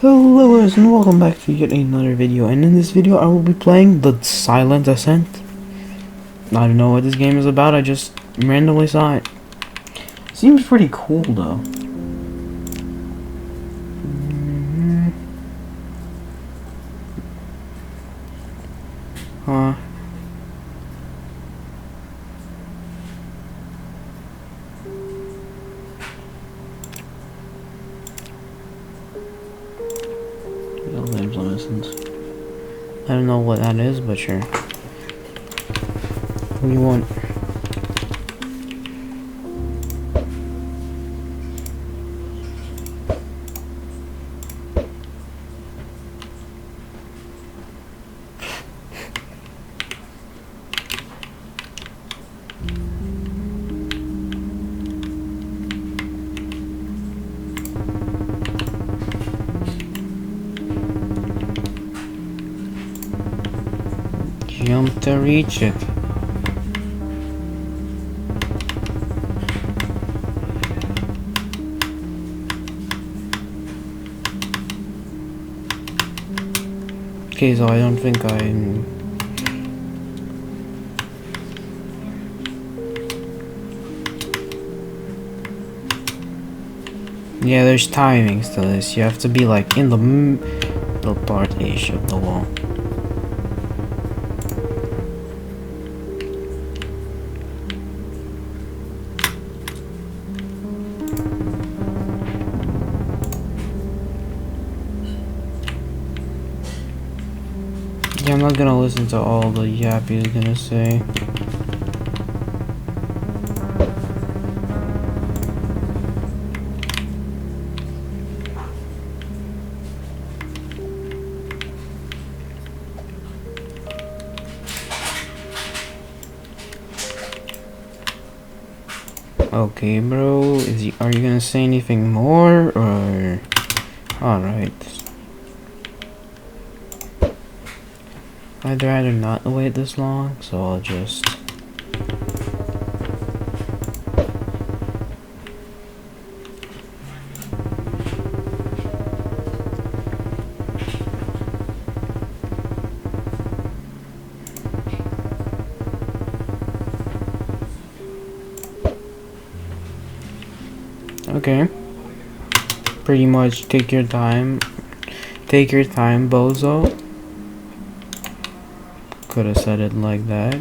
Hello guys and welcome back to yet another video, and in this video I will be playing the Silent Ascent. I don't know what this game is about, I just randomly saw it. Seems pretty cool though. Huh. I don't know what that is, but sure. What do you want? Jump to reach it. Okay, so I don't think yeah, there's timings to this. You have to be like in the middle part-ish of the wall. Yeah, I'm not gonna listen to all the yap he's gonna say. Okay, bro. Are you gonna say anything more, or? Alright. I'd rather not wait this long, so I'll just... Okay. Pretty much take your time. Take your time, bozo. Could have said it like that.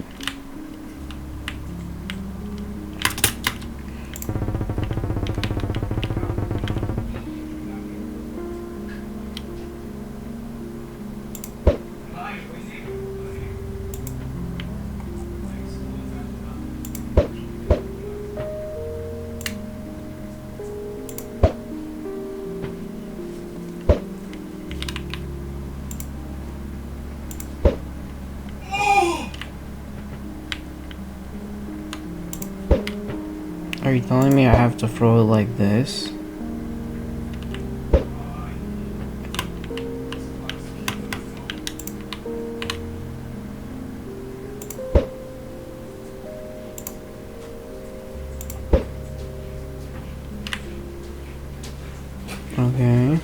Are you telling me I have to throw it like this? Okay.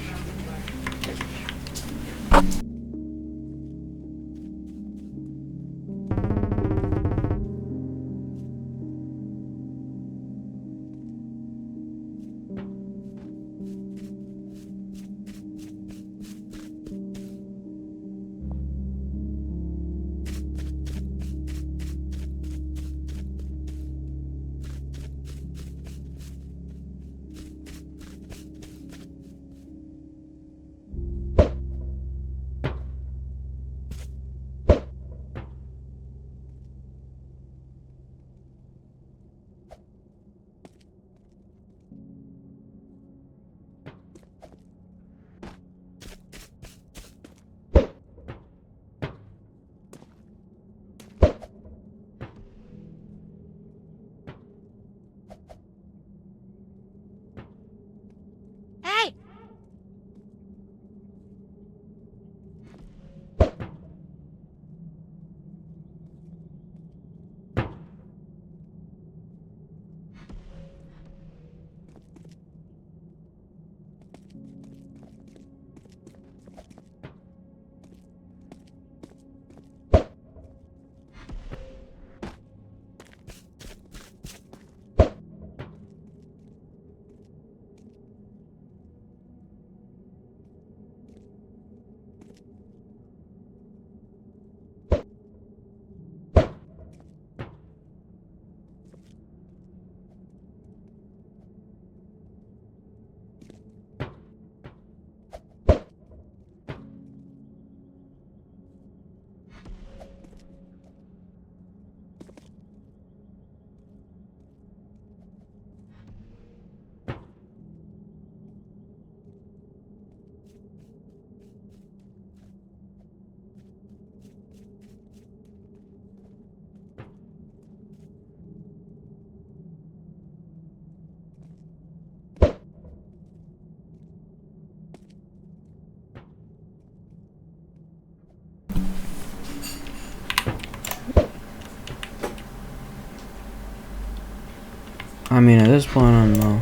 I mean, at this point, I don't know.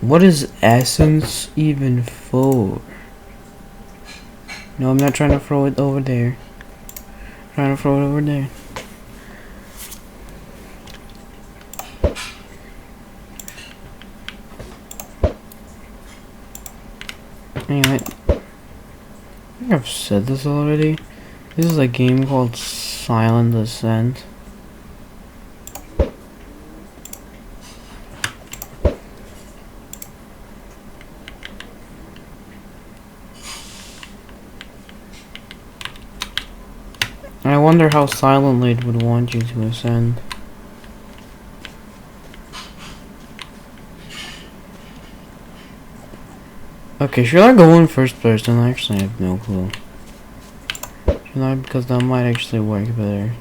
What is essence even for? No, I'm not trying to throw it over there. I'm trying to throw it over there. Anyway, I think I've said this already. This is a game called Silent Ascent. I wonder how silently it would want you to ascend. Okay, should I go in first person? I actually have no clue. Should I? Because that might actually work better.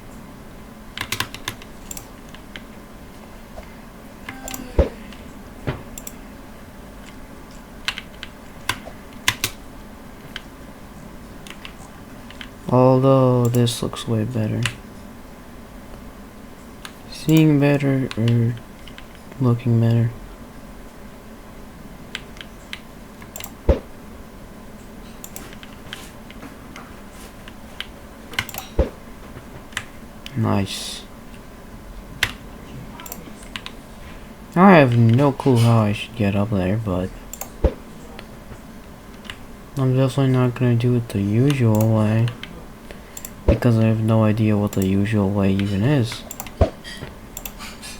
Although this looks way better. Seeing better or looking better? Nice. I have no clue how I should get up there, but I'm definitely not gonna do it the usual way, because I have no idea what the usual way even is.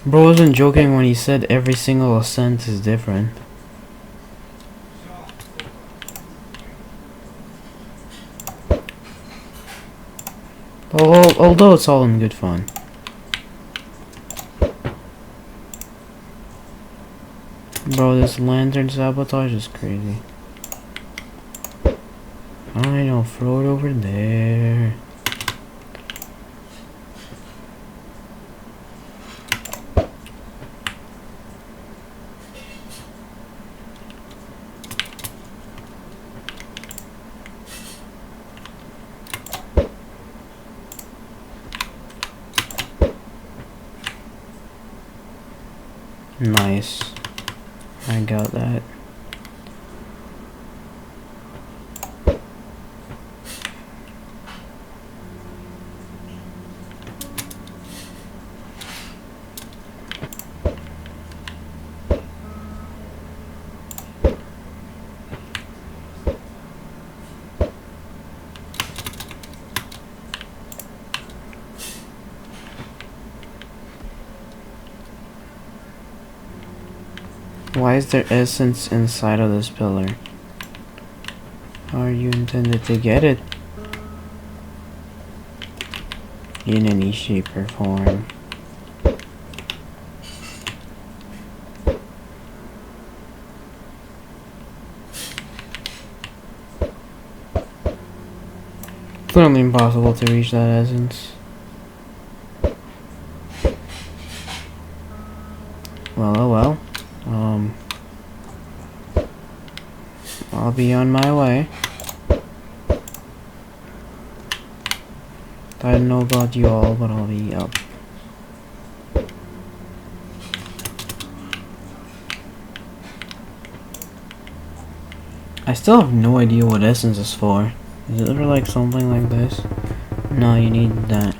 Bro wasn't joking when he said every single ascent is different. Although it's all in good fun. Bro, this lantern sabotage is crazy. I know, throw it over there. Nice. I got that. Why is there essence inside of this pillar? How are you intended to get it? In any shape or form. Clearly impossible to reach that essence. Well, oh well. I'll be on my way. I don't know about you all, but I'll be up. I still have no idea what essence is for. Is it ever like something like this? No, you need that.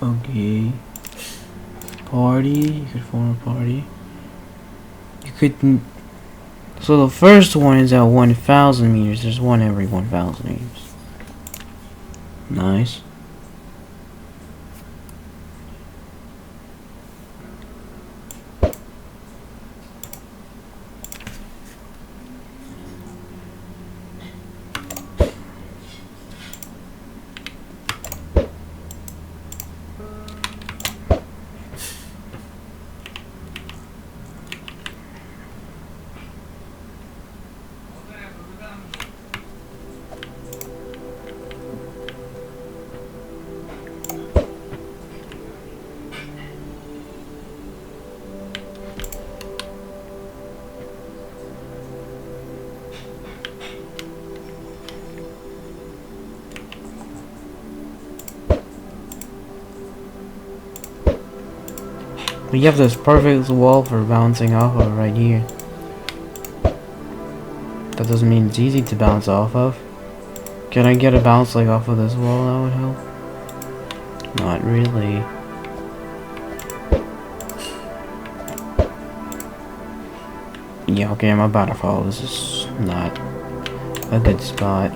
Okay. Party. You could form a party. You could. So the first one is at 1,000 meters. There's one every 1,000 meters. Nice. We have this perfect wall for bouncing off of right here. That doesn't mean it's easy to bounce off of. Can I get a bounce like off of this wall? That would help. Not really. Yeah, okay, I'm about to fall. This is not a good spot.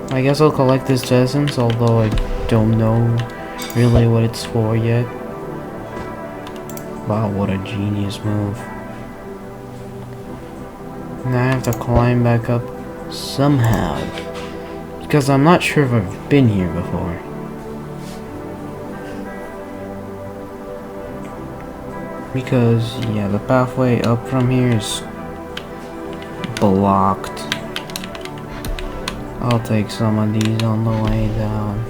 I guess I'll collect this essence, although I don't know really what it's for yet. Wow, what a genius move. Now I have to climb back up somehow, because I'm not sure if I've been here before. Because, yeah, the pathway up from here is blocked. I'll take some of these on the way down.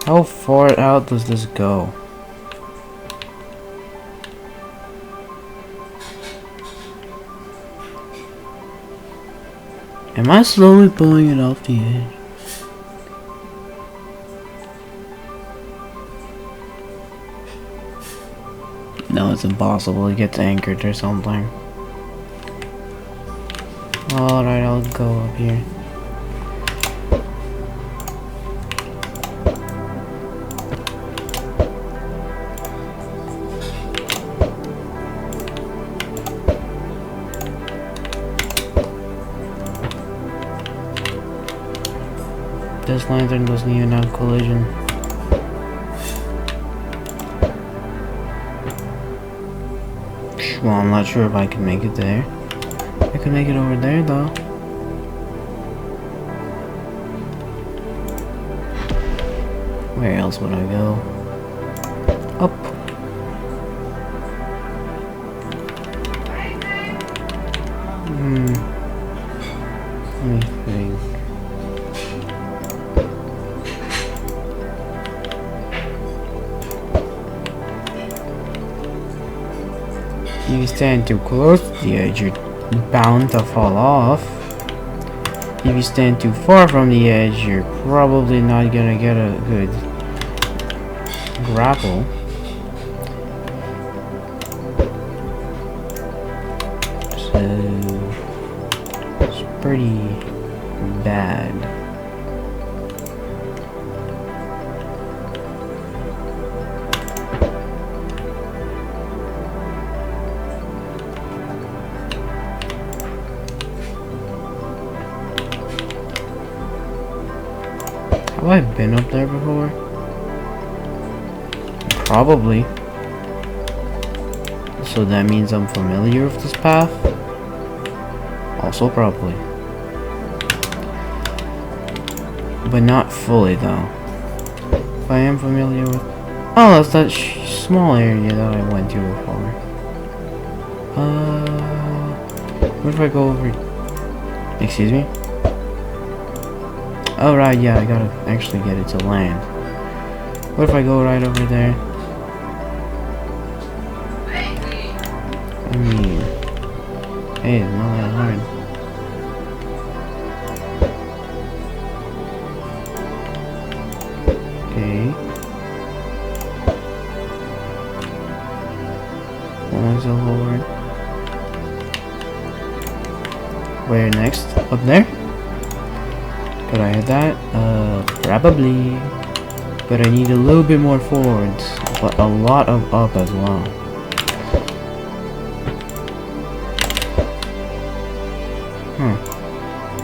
How far out does this go? Am I slowly pulling it off the edge? No, it's impossible. It gets anchored or something. Alright, I'll go up here. This lantern doesn't even have collision. Well, I'm not sure if I can make it there. I can make it over there though. Where else would I go? Up. Let me think. If you stand too close to the edge, you're bound to fall off. If you stand too far from the edge, you're probably not gonna get a good grapple. So it's pretty bad. Have I been up there before? Probably. So that means I'm familiar with this path? Also probably. But not fully though. If I am familiar with... Oh, that's that small area that I went to before. What if I go over... Excuse me? Oh right, yeah, I gotta actually get it to land. What if I go right over there? I mean... Hey, it's not that hard. Okay. Pull myself forward. Where next? Up there? Could I hit that? Probably. But I need a little bit more forwards, but a lot of up as well.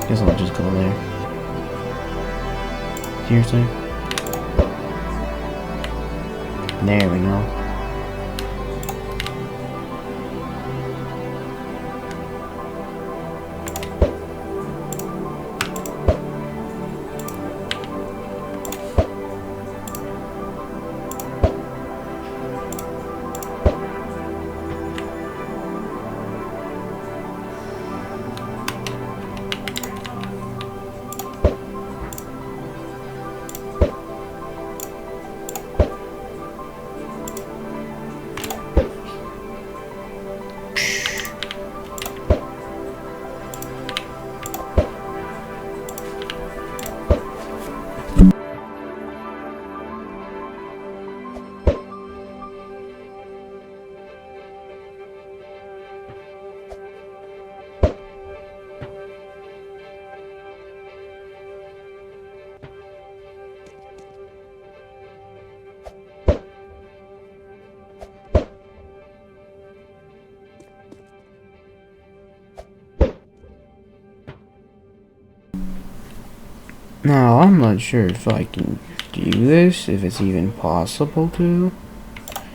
Guess I'll just go there. Seriously? There we go. Now, I'm not sure if I can do this, if it's even possible to,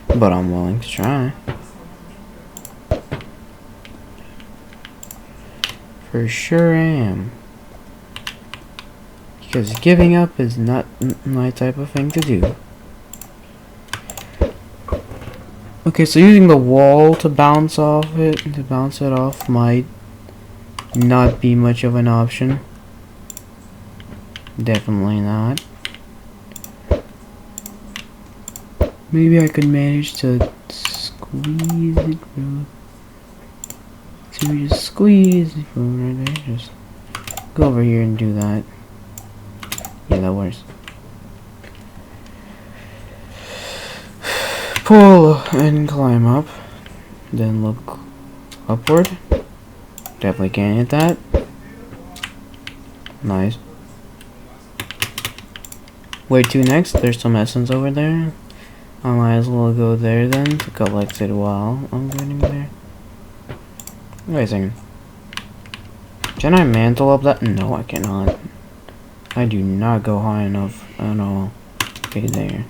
but I'm willing to try. For sure am. Because giving up is not my type of thing to do. Okay, so using the wall to bounce it off might not be much of an option. Definitely not. Maybe I could manage to squeeze it through. So we just squeeze it through right there. Just go over here and do that. Yeah, that works. Pull and climb up. Then look upward. Definitely can't hit that. Nice. Where to next? There's some essence over there. I might as well go there then to collect it while I'm going there. Wait a second. Can I mantle up that? No, I cannot. I do not go high enough at all. Okay, there.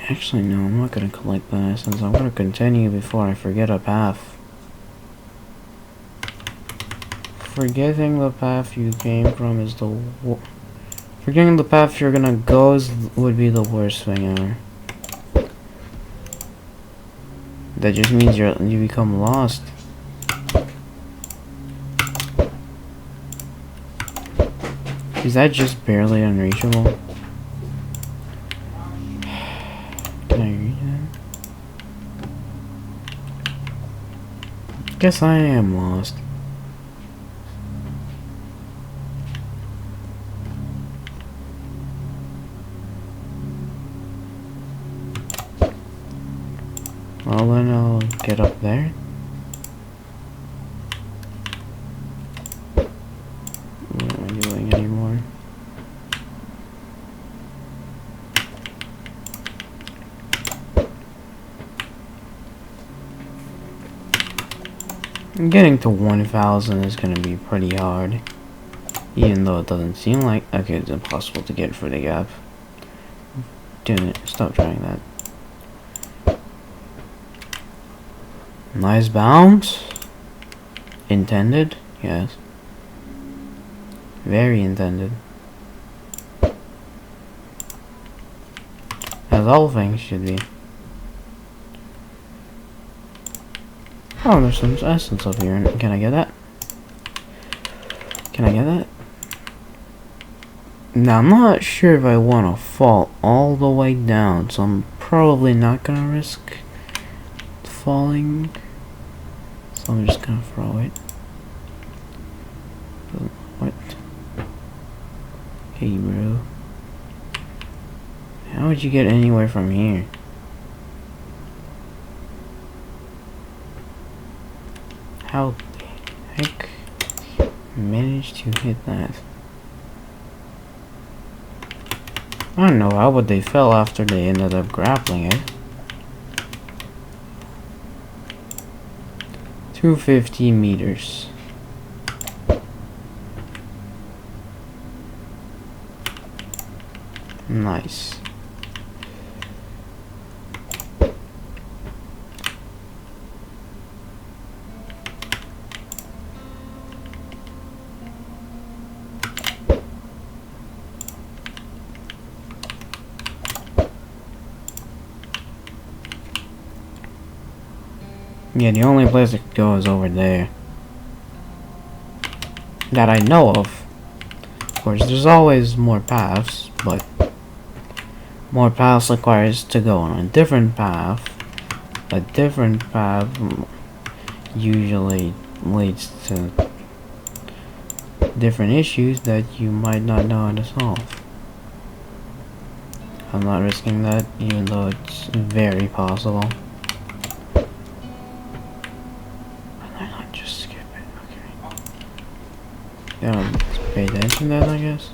Actually, no, I'm not gonna collect that essence. I'm gonna continue before I forget a path. Forgetting the path you came from is the forgetting the path you're gonna go would be the worst thing ever. That just means you become lost. Is that just barely unreachable? Can I reach that? Guess I am lost. Well, then I'll get up there. What am I doing anymore? Getting to 1,000 is gonna be pretty hard. Even though it doesn't seem like... Okay, it's impossible to get through the gap. Damn it, stop trying that. Nice bounce. Intended? Yes. Very intended. As all things should be. Oh, there's some essence up here. Can I get that? Can I get that? Now, I'm not sure if I want to fall all the way down, so I'm probably not gonna risk falling. So I'm just gonna throw it. What? Hey, bro. How would you get anywhere from here? How the heck managed to hit that? I don't know how, but they fell after they ended up grappling it. 250 meters. Nice. Yeah, the only place I could go is over there. That I know of. Of course, there's always more paths, but more paths requires to go on a different path. A different path usually leads to different issues that you might not know how to solve. I'm not risking that, even though it's very possible. Yeah, pay attention then, I guess.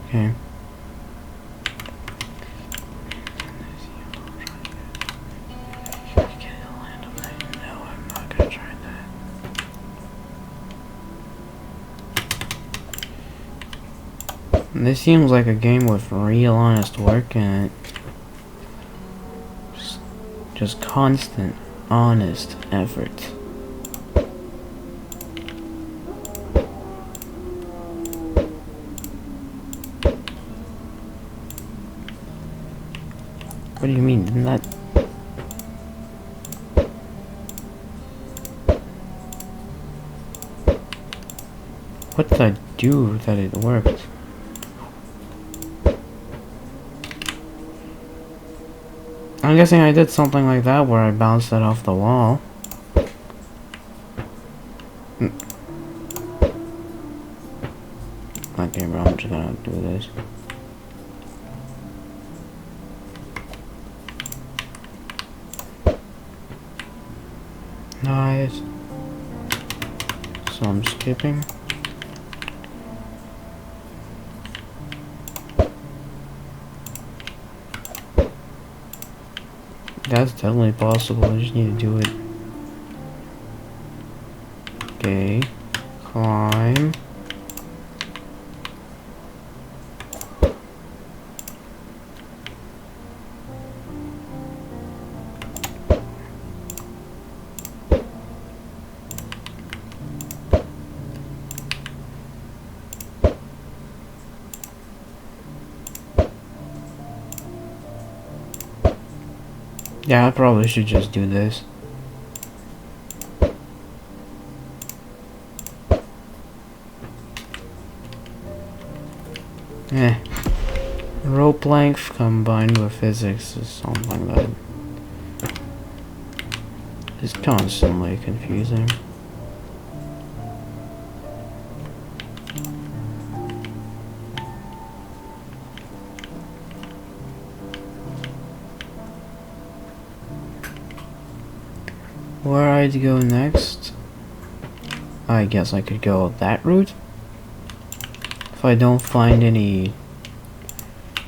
Okay. This seems like a game with real honest work in it. Just constant, honest effort. What do you mean? Didn't that... What did I do that it worked? I'm guessing I did something like that where I bounced it off the wall. Okay, bro, I'm just gonna do this. Nice. So I'm skipping. That's definitely possible, I just need to do it. Okay. Climb. Yeah, I probably should just do this. Rope length combined with physics is something that is constantly confusing. Where I'd go next? I guess I could go that route. If I don't find any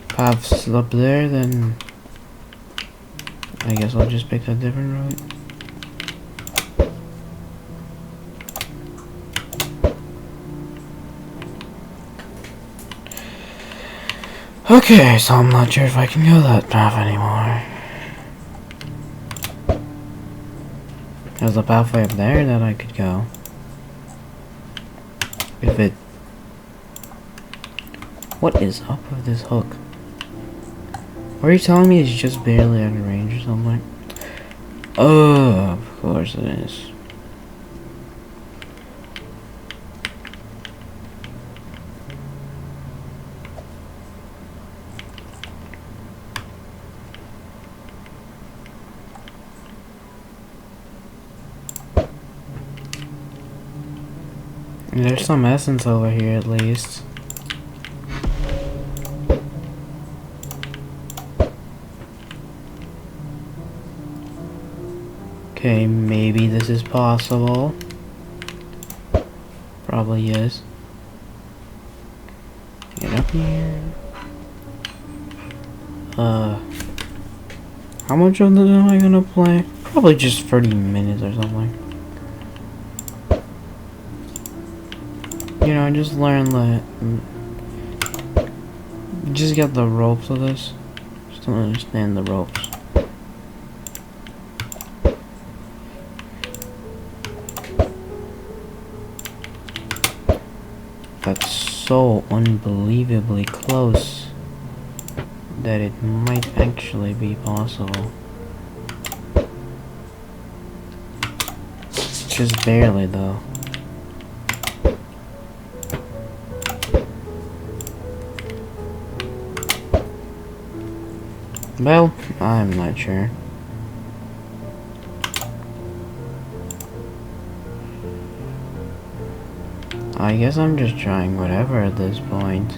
paths up there, then I guess I'll just pick a different route. Okay, so I'm not sure if I can go that path anymore. There's a pathway up there that I could go. If it... What is up with this hook? Are you telling me it's just barely out of range or something? Oh, of course it is. There's some essence over here at least. Okay, maybe this is possible. Probably is. Get up here. How much of this am I gonna play? Probably just 30 minutes or something. You know, just learn the... Just get the ropes of this. Just don't understand the ropes. That's so unbelievably close that it might actually be possible. Just barely though. Well, I'm not sure. I guess I'm just trying whatever at this point.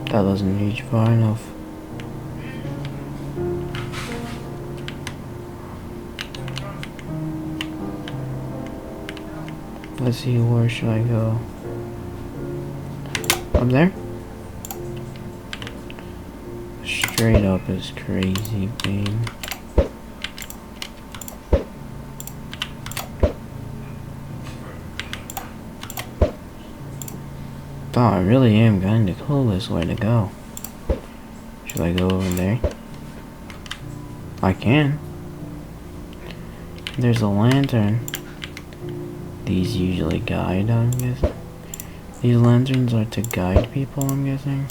That doesn't reach far enough. Let's see, where should I go? Up there? Straight up is crazy, babe. Oh, I really am kinda clueless where to go. Should I go over there? I can. There's a lantern. These usually guide, I'm guessing. These lanterns are to guide people, I'm guessing.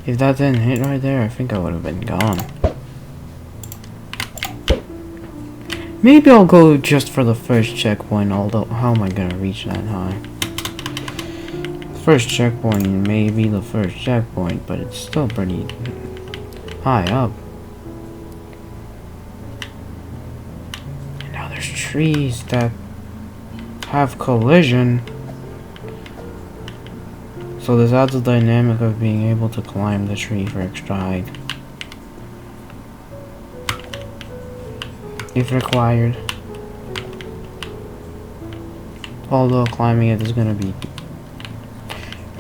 If that didn't hit right there, I think I would have been gone. Maybe I'll go just for the first checkpoint, although how am I gonna reach that high? First checkpoint may be the first checkpoint, but it's still pretty high up. And now there's trees that have collision. So this adds a dynamic of being able to climb the tree for extra height. If required. Although climbing it is gonna be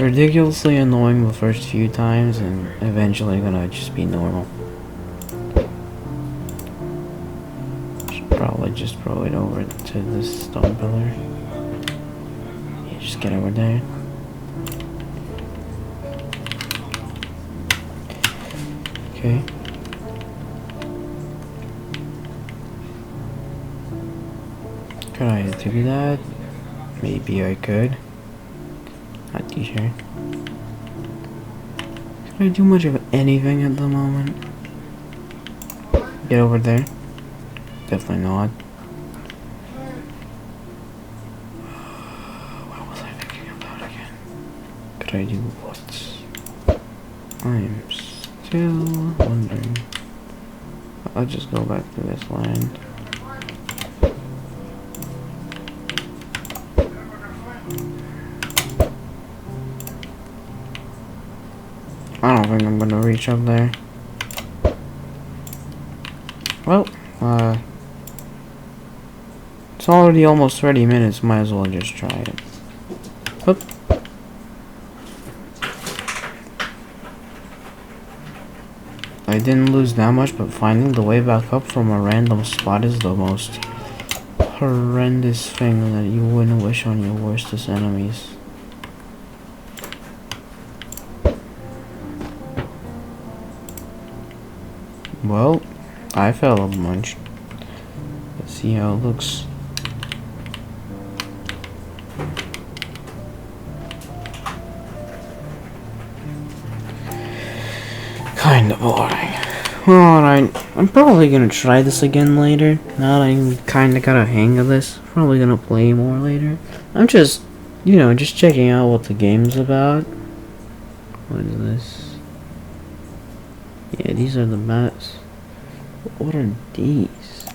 ridiculously annoying the first few times and eventually gonna just be normal. Should probably just throw it over to this stone pillar. Yeah, just get over there. Okay. Could I do that? Maybe I could. Not too sure. Can I do much of anything at the moment? Get over there? Definitely not. What was I thinking about again? Could I do what? I'm still wondering. I'll just go back to this land. I don't think I'm gonna reach up there. Well, it's already almost 30 minutes, might as well just try it. Oop. I didn't lose that much, but finding the way back up from a random spot is the most horrendous thing that you wouldn't wish on your worstest enemies. Well, I fell a bunch. Let's see how it looks. Kinda boring. Alright, I'm probably gonna try this again later. Now that I kinda got a hang of this, probably gonna play more later. I'm just, just checking out what the game's about. What is this? Yeah, these are the maps. What are these?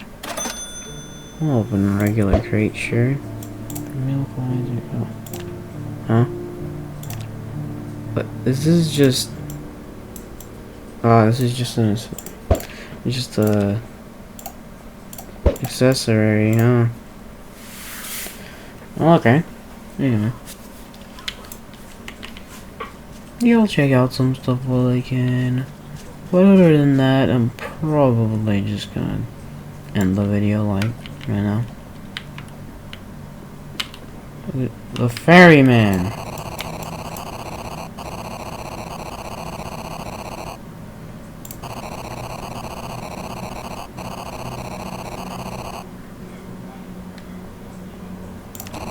I'll open a regular crate, sure. Milk lines are... Huh? But this is just... this is just an... It's just a... accessory, huh? Okay. Yeah. Yeah, I'll check out some stuff while I can. But other than that, I'm probably just gonna end the video right now. The ferryman.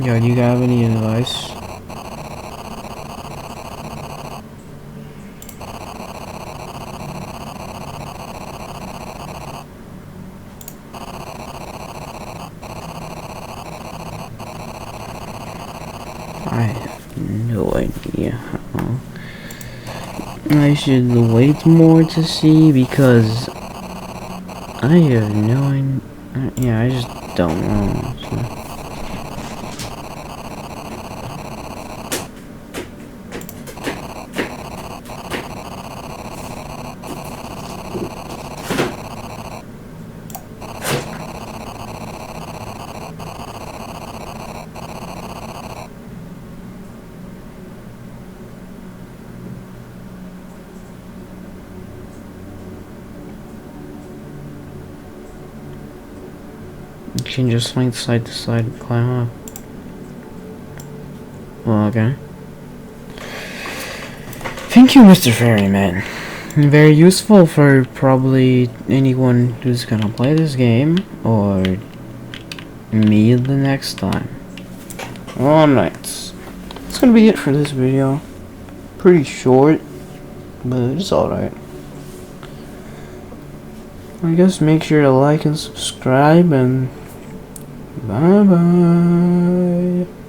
Yo, do you have any advice? I have no idea how I should wait more to see, because I have no idea. Yeah, I just don't know. So. You can just swing side to side and climb up. Okay. Thank you, Mr. Ferryman. Very useful for probably anyone who's gonna play this game, or me the next time. Alright. That's gonna be it for this video. Pretty short, but it's alright. I guess make sure to like and subscribe, and bye bye.